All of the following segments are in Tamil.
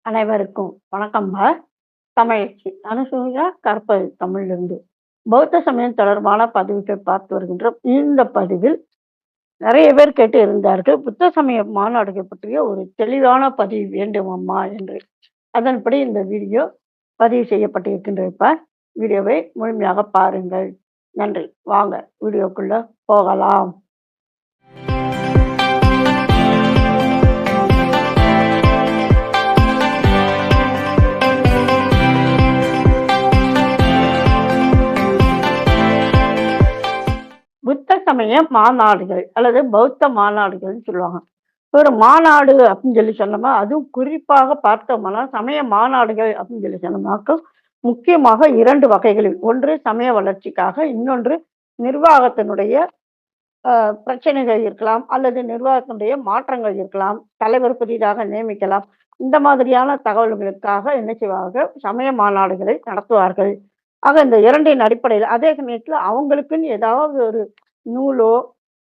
அனைவருக்கும் வணக்கம்ங்க. தமிழச்சி அனுசூயா கற்பது தமிழிலிருந்து. பௌத்த சமயம் தொடர்பான பதிவுகள் பார்த்து வருகின்றோம். இந்த பதிவில் நிறைய பேர் கேட்டு இருந்தார்கள். புத்த சமய மாநாடுகள் பற்றிய ஒரு தெளிவான பதிவு வேண்டும் அம்மா என்று. அதன்படி இந்த வீடியோ பதிவு செய்யப்பட்டிருக்கின்றப்ப வீடியோவை முழுமையாக பாருங்கள். நன்றி. வாங்க வீடியோக்குள்ள போகலாம். புத்த சமய மாநாடுகள் அல்லது பௌத்த மாநாடுகள்னு சொல்லுவாங்க. ஒரு மாநாடு அப்படின்னு சொல்லி சொன்னோமா, அதுவும் குறிப்பாக பார்த்தோம்னா சமய மாநாடுகள் அப்படின்னு சொல்லி சொன்னோம்னாக்க முக்கியமாக 2 வகைகளில். ஒன்று சமய வளர்ச்சிக்காக, இன்னொன்று நிர்வாகத்தினுடைய பிரச்சனைகள் இருக்கலாம், அல்லது நிர்வாகத்தினுடைய மாற்றங்கள் இருக்கலாம், தலைவர் புதிதாக நியமிக்கலாம். இந்த மாதிரியான தகவல்களுக்காக என்ன செய்வார்கள், சமய மாநாடுகளை நடத்துவார்கள். ஆக இந்த 2ன் அடிப்படையில் அதே சமயத்துல அவங்களுக்குன்னு ஏதாவது ஒரு நூலோ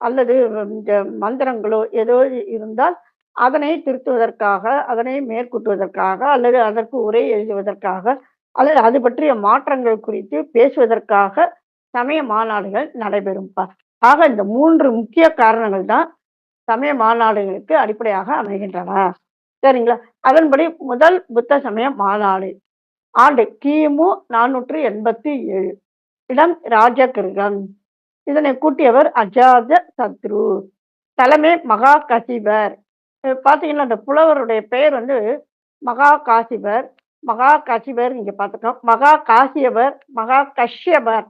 அல்லது இந்த மந்திரங்களோ ஏதோ இருந்தால் அதனை திருத்துவதற்காக, அதனை மேற்கூட்டுவதற்காக, அல்லது அதற்கு உரை எழுதுவதற்காக, அல்லது அது பற்றிய மாற்றங்கள் குறித்து பேசுவதற்காக சமய மாநாடுகள் நடைபெறும்பா. ஆக இந்த 3 முக்கிய காரணங்கள் தான் சமய மாநாடுகளுக்கு அடிப்படையாக அமைகின்றன. சரிங்களா? அதன்படி முதல் புத்த சமய மாநாடு ஆண்டு கிமு 487, இடம் ராஜகிருகம். இதனை கூட்டியவர் அஜாத சத்ரு, தலைமை மகா கசிபர். பார்த்தீங்கன்னா இந்த புலவருடைய பெயர் வந்து மகா காசிபர், மகா கசிபர் இங்க பார்த்துட்டோம். மகா காசியபர், மகா கஷ்யபர்.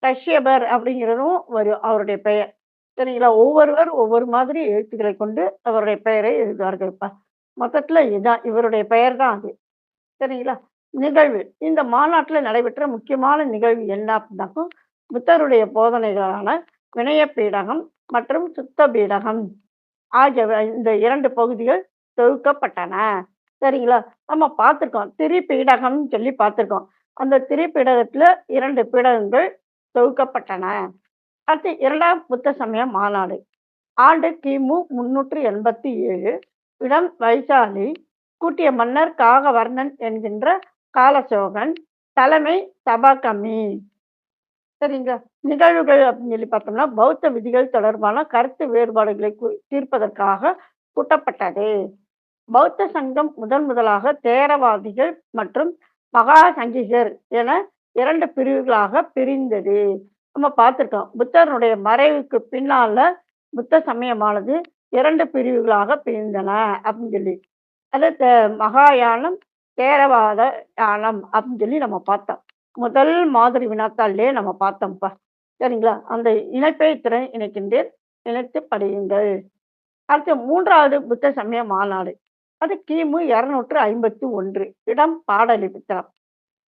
கஷ்யபர் அப்படிங்கிறதும் அவருடைய பெயர். சரிங்களா? ஒவ்வொருவர் ஒவ்வொரு மாதிரி எழுத்துக்களை கொண்டு அவருடைய பெயரை எழுதுவார்கள். மொத்தத்துல இதுதான் இவருடைய பெயர் தான் அது. சரிங்களா? நிகழ்வு இந்த மாநாட்டுல நடைபெற்ற முக்கியமான நிகழ்வு என்ன அப்படின்னாக்கும், புத்தருடைய போதனைகளான வினய பீடகம் மற்றும் சுத்த பீடகம் ஆகியவை இந்த 2 பகுதிகள் தொகுக்கப்பட்டன. சரிங்களா? நம்ம பார்த்திருக்கோம். திரிபீடகம் சொல்லி பார்த்திருக்கோம். அந்த திரிபீடகத்துல 2 பீடகங்கள் தொகுக்கப்பட்டன. அடுத்து 2ஆம் புத்த சமய மாநாடு ஆண்டு கிமு 387, இடம் வைசாலி. கூட்டிய மன்னர் காகவர்ணன் என்கின்ற காலசோகன், தலைமை சபாகமி. சரிங்களா? நிகழ்வுகள் அப்படின்னு சொல்லி பார்த்தோம்னா பௌத்த விதிகள் தொடர்பான கருத்து வேறுபாடுகளை தீர்ப்பதற்காக கூட்டப்பட்டது. பௌத்த சங்கம் முதலாக தேரவாதிகள் மற்றும் மகா சங்கிகர் என 2 பிரிவுகளாக பிரிந்தது. நம்ம பார்த்திருக்கோம். புத்தருடைய மறைவுக்கு பின்னால புத்த சமயமானது 2 பிரிவுகளாக பிரிந்தன அப்படின்னு சொல்லி. அது மகாயானம், தேரவாத யானம் அப்படின்னு சொல்லி நம்ம பார்த்தோம். முதல் மாதிரி வினாத்தாள்லயே நம்ம பார்த்தோம்ப்பா. சரிங்களா? அந்த இணைப்பை இணைக்கின்றேன், இணைத்து படியுங்கள். அடுத்து 3வது புத்த சமய மாநாடு அது கிமு 251, இடம் பாடலிபுத்திரம்.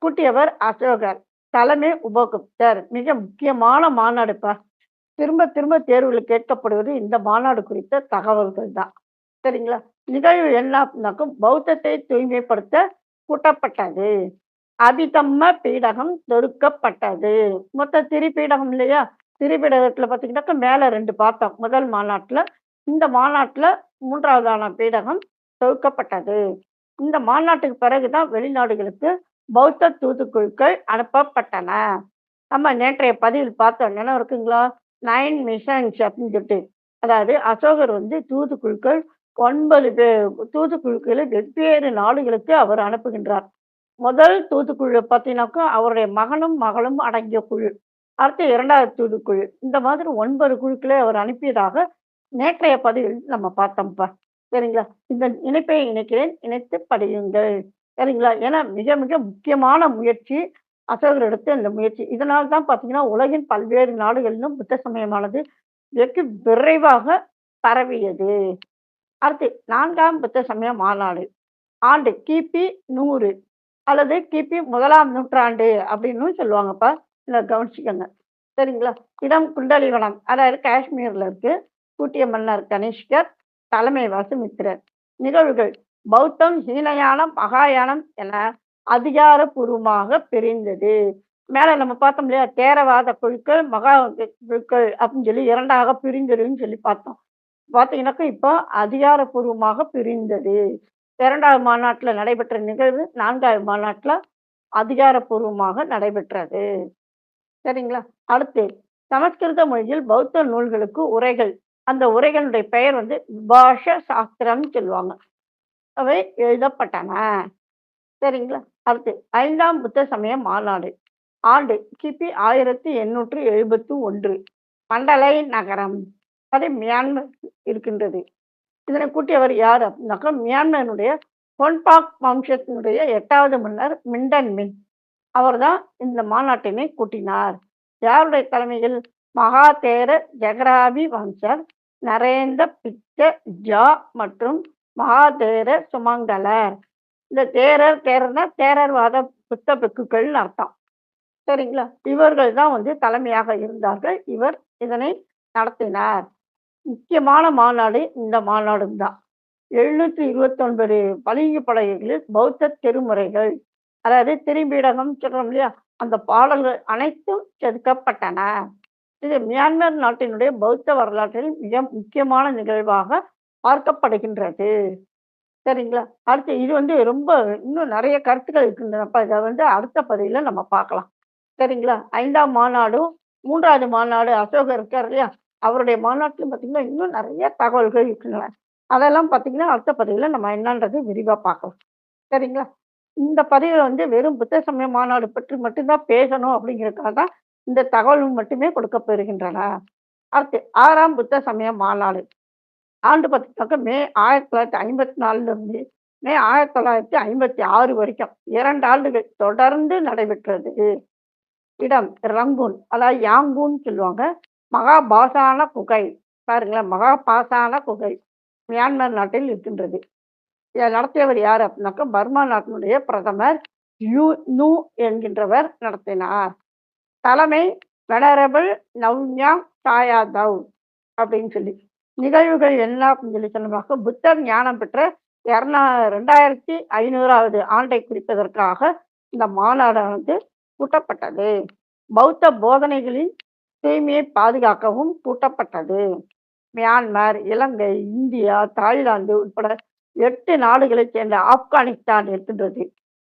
கூட்டியவர் அசோகர், தலைமை உபகுப்தர். மிக முக்கியமான மாநாடுப்பா. திரும்ப திரும்ப தேர்வுகள் கேட்கப்படுவது இந்த மாநாடு குறித்த தகவல்கள் தான். சரிங்களா? நிகழ்வு என்ன அப்படின்னாக்கும், பௌத்தத்தை தூய்மைப்படுத்த கூட்டப்பட்டது. அபிதம்ம பீடகம் தொடுக்கப்பட்டது. மொத்த திரிபீடகம் இல்லையா? திரிபீடகத்துல பார்த்தீங்கன்னாக்கா மேல 2 பார்த்தோம் முதல் மாநாட்டுல. இந்த மாநாட்டுல 3வதான பீடகம் தொகுக்கப்பட்டது. இந்த மாநாட்டுக்கு பிறகுதான் வெளிநாடுகளுக்கு பௌத்த தூதுக்குழுக்கள் அனுப்பப்பட்டன. நம்ம நேற்றைய பதிவில் பார்த்தோம், நினைவு இருக்குங்களா? 9 மிஷன்ஸ் அப்படின்னு சொல்லிட்டு. அதாவது அசோகர் வந்து தூதுக்குழுக்கள் 9 தூதுக்குழுக்களை வெவ்வேறு நாடுகளுக்கு அவர் அனுப்புகின்றார். முதல் தூதுக்குழு பார்த்தீங்கன்னாக்கா அவருடைய மகனும் மகளும் அடங்கிய குழு. அடுத்து 2வது தூதுக்குழு. இந்த மாதிரி 9 குழுக்களை அவர் அனுப்பியதாக நேற்றைய பதிவில் நம்ம பார்த்தோம்ப்பா. சரிங்களா? இந்த இணைப்பை இணைக்கிறேன், இணைத்து படியுங்கள். சரிங்களா? ஏன்னா மிக மிக முக்கியமான முயற்சி அசோகர் எடுத்த இந்த முயற்சி. இதனால தான் பார்த்தீங்கன்னா உலகின் பல்வேறு நாடுகளிலும் புத்த சமயமானது வெகு விரைவாக பரவியது. அடுத்து 4ஆம் புத்த சமய மாநாடு ஆண்டு கிபி 100 அல்லது கிபி 1ஆம் நூற்றாண்டு அப்படின்னு சொல்லுவாங்கப்பா. இதை கவனிச்சுக்கோங்க. சரிங்களா? இடம் குண்டலிவனம், அதாவது காஷ்மீர்ல இருக்கு. கூட்டிய மன்னர் கனிஷ்கர், தலைமை வசுமித்திரர். நிகழ்வுகள் பௌத்தம் ஹீனயானம், மகாயானம் என அதிகாரப்பூர்வமாக பிரிந்தது. மேல நம்ம பார்த்தோம் இல்லையா? தேரவாத குழுக்கள், மகா குழுக்கள் அப்படின்னு சொல்லி 2ஆக பிரிந்ததுன்னு சொல்லி பார்த்தோம். பார்த்தீங்கன்னாக்கா இப்போ அதிகாரப்பூர்வமாக பிரிந்தது. 2வது மாநாட்டுல நடைபெற்ற நிகழ்வு 4வது மாநாட்டுல அதிகாரப்பூர்வமாக நடைபெற்றது. சரிங்களா? அடுத்து சமஸ்கிருத மொழியில் பௌத்த நூல்களுக்கு உரைகள். அந்த உரைகளுடைய பெயர் வந்து பாஷ சாஸ்திரம்னு சொல்லுவாங்க. அவை எழுதப்பட்டன. சரிங்களா? அடுத்து 5ஆம் புத்த சமய மாநாடு. ஆண்டு கிபி 1871. மண்டலை நகரம். அது மியான்மர் இருக்கின்றது. இதனை கூட்டியவர் யார் அப்படின்னாக்கா, மியான்மருடைய பொன்பாக் வம்சத்தினுடைய 8வது மன்னர் மிண்டன் மின். அவர்தான் இந்த மாநாட்டினை கூட்டினார். யாருடைய தலைமையில்? மகாதேர ஜெகராவி வம்சர், நரேந்திர பிச்ச ஜா மற்றும் மகாதேர சுமங்கலர். இந்த தேரர்னா தேரர்வாத புத்த பிக்குகள்னு அர்த்தம். சரிங்களா? இவர்கள் தான் வந்து தலைமையாக இருந்தார்கள். இவர் இதனை நடத்தினார். முக்கியமான மாநாடு இந்த மாநாடும் தான். 729 பளிங்கு பலகைகளில் பௌத்த திருமுறைகள், அதாவது திருப்பீடகம் சொல்றோம் இல்லையா? அந்த பாடல்கள் அனைத்தும் செதுக்கப்பட்டன. இது மியான்மர் நாட்டினுடைய பௌத்த வரலாற்றில் மிக முக்கியமான நிகழ்வாக பார்க்கப்படுகின்றது. சரிங்களா? அடுத்து இது வந்து ரொம்ப இன்னும் நிறைய கருத்துக்கள் இருக்கின்றன. அப்ப இத வந்து அடுத்த பதிவுல நம்ம பார்க்கலாம். சரிங்களா? 5ஆம் மாநாடும், 3வது மாநாடு அசோகர் இருக்கார் இல்லையா? அவருடைய மாநாட்டிலும் பார்த்தீங்கன்னா, இன்னும் நிறைய தகவல்கள் இருக்கின்றன. அதெல்லாம் பார்த்தீங்கன்னா, அடுத்த பதிவுல நம்ம என்னன்றது விரிவா பார்க்கலாம். சரிங்களா? இந்த பதிவுல வந்து வெறும் புத்த சமய மாநாடு பற்றி மட்டும் தான் பேசணும் அப்படிங்கிறதுக்காக தான் இந்த தகவல் மட்டுமே கொடுக்கப்பெறுகின்றன. அடுத்து 6ஆம் புத்த சமய மாநாடு. ஆண்டு பார்த்தீங்கன்னாக்கா மே 1954 இருந்து மே 1956 வரைக்கும் 2 ஆண்டுகள் தொடர்ந்து நடைபெற்றது. இடம் ரங்கூன், அதாவது யாங்கூன் சொல்லுவாங்க. மகாபாசான குகை. பாருங்களேன், மகாபாசான குகை மியான்மர் நாட்டில் இருக்கின்றது. இதை நடத்தியவர் யார் அப்படின்னாக்கா, பர்மா நாட்டினுடைய பிரதமர் யூ நூ என்கின்றவர் நடத்தினார். தலைமை வெனரபிள் நவ்ஞாங் சாயாதவ் அப்படின்னு சொல்லி. நிகழ்வுகள் என்ன அப்படின்னு சொல்லி சொன்னோம்னாக்கா, புத்தர் ஞானம் பெற்ற 2500வது ஆண்டை குறிப்பதற்காக இந்த மாநாடானது கூட்டப்பட்டது. பௌத்த போதனைகளின் தூய்மையை பாதுகாக்கவும் கூட்டப்பட்டது. மியான்மர், இலங்கை, இந்தியா, தாய்லாந்து உட்பட 8 நாடுகளைச் சேர்ந்த ஆப்கானிஸ்தான் இருக்கின்றது,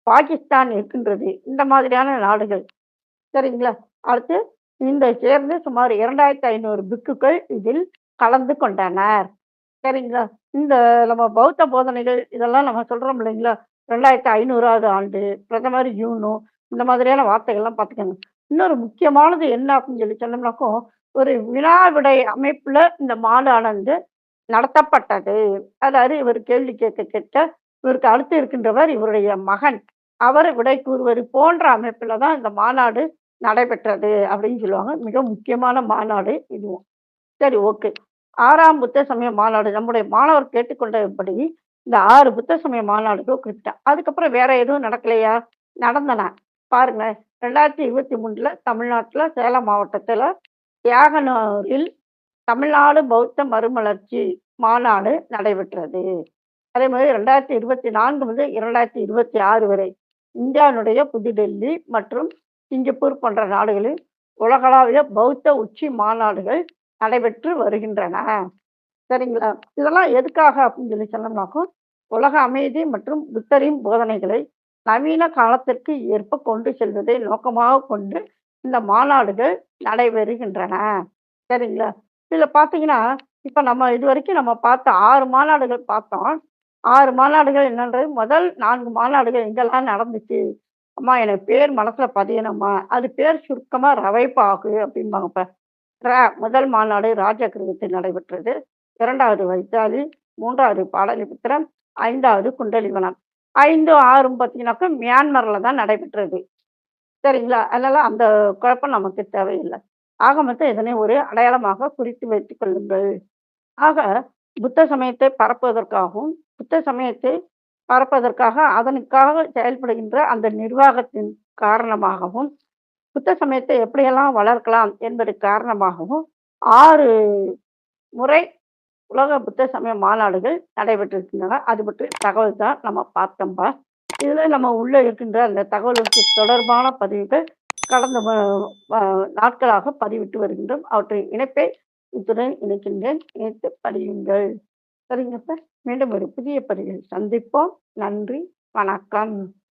பாகிஸ்தான் இருக்கின்றது. இந்த மாதிரியான நாடுகள். சரிங்களா? அடுத்து இந்த சேர்ந்து சுமார் 2500 பிக்குகள் இதில் கலந்து கொண்டனர். சரிங்களா? இந்த நம்ம பௌத்த போதனைகள் இதெல்லாம் நம்ம சொல்றோம் இல்லைங்களா? 2500வது ஆண்டு, பிரதமர் யூனோ, இந்த மாதிரியான வார்த்தைகள்லாம் பார்த்துக்கங்க. இன்னொரு முக்கியமானது என்ன அப்படின்னு சொல்லி சொன்னோம்னாக்கா, ஒரு வினா விடை அமைப்புல இந்த மாநாடு நடத்தப்பட்டது. அதாவது இவர் கேள்வி கேட்க கேட்க, இவருக்கு அடுத்து இருக்கின்றவர் இவருடைய மகன். அவர் விடை கூறுவது போன்ற அமைப்புல தான் இந்த மாநாடு நடைபெற்றது அப்படின்னு சொல்லுவாங்க. மிக முக்கியமான மாநாடு இதுவும். சரி, ஓகே. 6ஆம் புத்த சமய மாநாடு நம்முடைய மாணவர் கேட்டுக்கொண்டபடி இந்த 6 புத்த சமய மாநாடுகள் குறிப்பிட்டேன். அதுக்கப்புறம் வேற எதுவும் நடக்கலையா? நடந்தன. பாருங்க, 2023ல தமிழ்நாட்டுல சேலம் மாவட்டத்துல தியாகனூரில் தமிழ்நாடு பௌத்த மறுமலர்ச்சி மாநாடு நடைபெற்றது. அதே மாதிரி 2024 முதல் 2026 வரை இந்தியாவினுடைய புதுடெல்லி மற்றும் சிங்கப்பூர் போன்ற நாடுகளில் உலகளாவிய பௌத்த உச்சி மாநாடுகள் நடைபெற்று வருகின்றன. சரிங்களா? இதெல்லாம் எதுக்காக அப்படின்னு சொல்லி சொன்னோம்னாக்கா, உலக அமைதி மற்றும் புத்தரின் போதனைகளை நவீன காலத்திற்கு ஏற்ப கொண்டு செல்வதை நோக்கமாக கொண்டு இந்த மாநாடுகள் நடைபெறுகின்றன. சரிங்களா? இதுல பார்த்தீங்கன்னா, இப்ப நம்ம இதுவரைக்கும் நம்ம பார்த்த 6 மாநாடுகள் பார்த்தோம். 6 மாநாடுகள் என்னன்றது முதல் 4 மாநாடுகள் எங்கெல்லாம் நடந்துச்சு? அம்மா எனக்கு பேர் மனசுல பதியணும்மா. அது பேர் சுருக்கமா ரவைப்பாகு அப்படிம்பாங்க. முதல் மாநாடு ராஜகிருகத்தில் நடைபெற்றது. 2வது வைசாலி, 3வது பாடலிபுத்திரம், 5வது குண்டலிவனம். 5, 6ம் பார்த்தீங்கன்னாக்கா மியான்மர்ல தான் நடைபெற்றது. சரிங்களா? அதனால அந்த குழப்பம் நமக்கு தேவையில்லை. ஆக மொத்தம் இதனை ஒரு அடையாளமாக குறித்து வைத்துக் கொள்ளுங்கள். ஆக புத்த சமயத்தை பரப்புவதற்காகவும், புத்த சமயத்தை பரப்பதற்காக அதனுக்காக செயல்படுகின்ற அந்த நிர்வாகத்தின் காரணமாகவும், புத்த சமயத்தை எப்படியெல்லாம் வளர்க்கலாம் என்பது காரணமாகவும் 6 முறை உலக புத்த சமய மாநாடுகள் நடைபெற்றிருக்கின்றன. அது பற்றி தகவல் தான் நம்ம பார்த்தோம்பா. இதுல நம்ம உள்ள இருக்கின்ற அந்த தகவலுக்கு தொடர்பான பதிவுகள் கடந்த நாட்களாக பதிவிட்டு வருகின்றோம். அவற்றின் இணைப்பை இத்துடன் இணைக்கின்றேன். இணைத்து படியுங்கள். சரிங்கப்ப. மீண்டும் ஒரு புதிய பதிவில் சந்திப்போம். நன்றி. வணக்கம்.